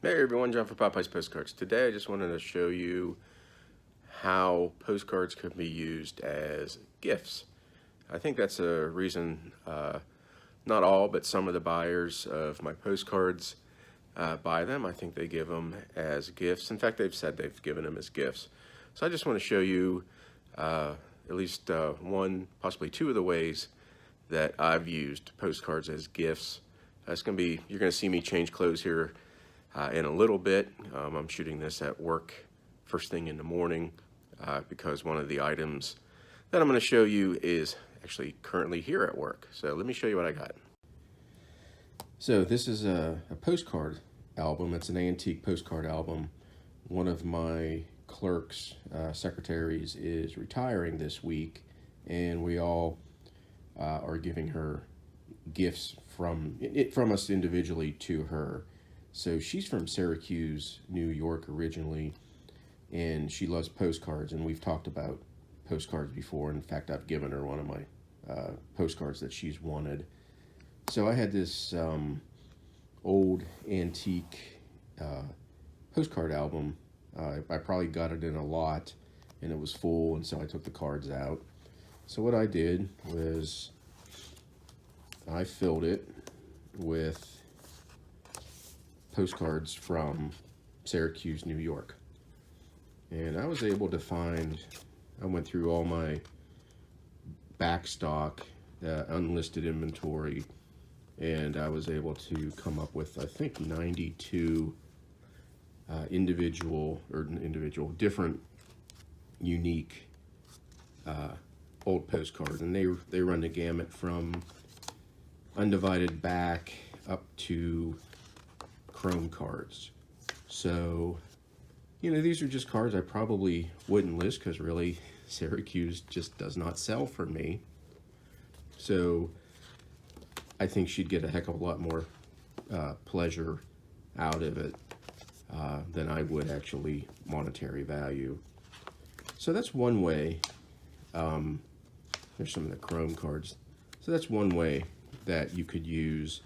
Hey everyone, John from Popeye's Postcards. Today I just wanted to show you how postcards can be used as gifts. I think that's a reason not all, but some of the buyers of my postcards buy them. I think they give them as gifts. In fact, they've said they've given them as gifts. So I just want to show you at least one, possibly two of the ways that I've used postcards as gifts. You're going to see me change clothes here in a little bit. I'm shooting this at work first thing in the morning because one of the items that I'm going to show you is actually currently here at work. So let me show you what I got. So this is a postcard album. It's an antique postcard album. One of my clerk's secretaries is retiring this week, and we all are giving her gifts from us individually to her. So she's from Syracuse, New York originally, and she loves postcards, and we've talked about postcards before. In fact, I've given her one of my postcards that she's wanted. So I had this old antique postcard album. I probably got it in a lot, and it was full, and so I took the cards out. So what I did was I filled it with postcards from Syracuse, New York. And I was able to I went through all my back stock, unlisted inventory, and I was able to come up with, I think, 92 different, unique old postcards. And they run the gamut from undivided back up to chrome cards. So, these are just cards I probably wouldn't list because really Syracuse just does not sell for me. So I think she'd get a heck of a lot more pleasure out of it than I would actually monetary value. So that's one way. There's some of the chrome cards. So that's one way that you could use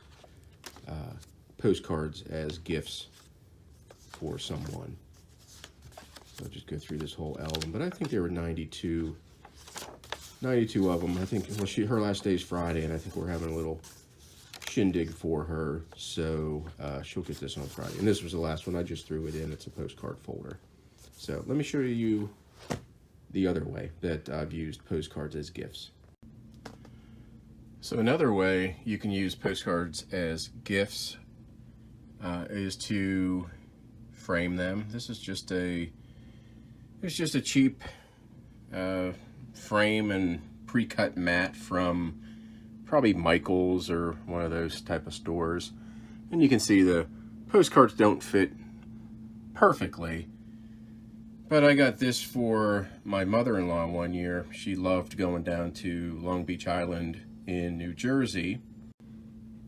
postcards as gifts for someone. So I'll just go through this whole album, but I think there were 92 of them. I think, well, her last day is Friday, and I think we're having a little shindig for her, so she'll get this on Friday. And this was the last one. I just threw it in. It's a postcard folder. So let me show you the other way that I've used postcards as gifts. So another way you can use postcards as gifts is to frame them. This is just a cheap frame and pre-cut mat from probably Michael's or one of those type of stores. And you can see the postcards don't fit perfectly, but I got this for my mother-in-law one year. She loved going down to Long Beach Island in New Jersey,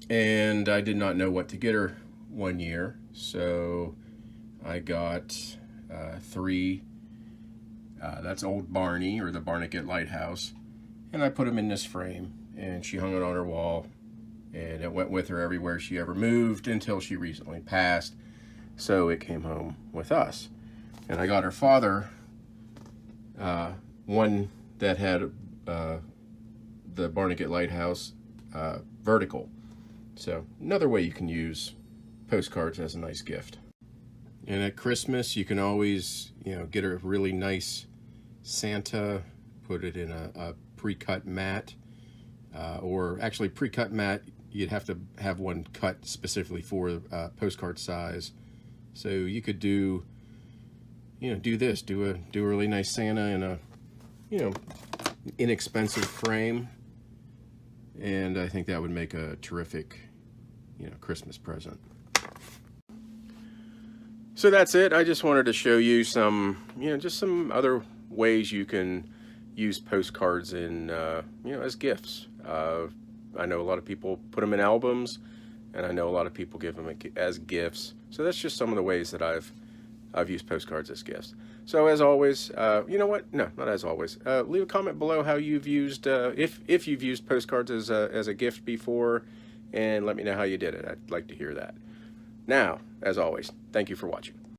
and I did not know what to get her one year, so I got 3. That's Old Barney, or the Barnegat Lighthouse, and I put them in this frame, and she hung it on her wall, and it went with her everywhere she ever moved until she recently passed, so it came home with us. And I got her father one that had the Barnegat Lighthouse vertical. So another way you can use postcards as a nice gift. And at Christmas, you can always, get a really nice Santa, put it in a pre-cut mat, or actually pre-cut mat, you'd have to have one cut specifically for postcard size. So you could do a really nice Santa in a, inexpensive frame. And I think that would make a terrific, Christmas present. So that's it. I just wanted to show you some, just some other ways you can use postcards in, as gifts. I know a lot of people put them in albums, and I know a lot of people give them as gifts. So that's just some of the ways that I've used postcards as gifts. So as always, you know what? No, not as always. Leave a comment below how you've used, if you've used postcards as a gift before, and let me know how you did it. I'd like to hear that. Now, as always, thank you for watching.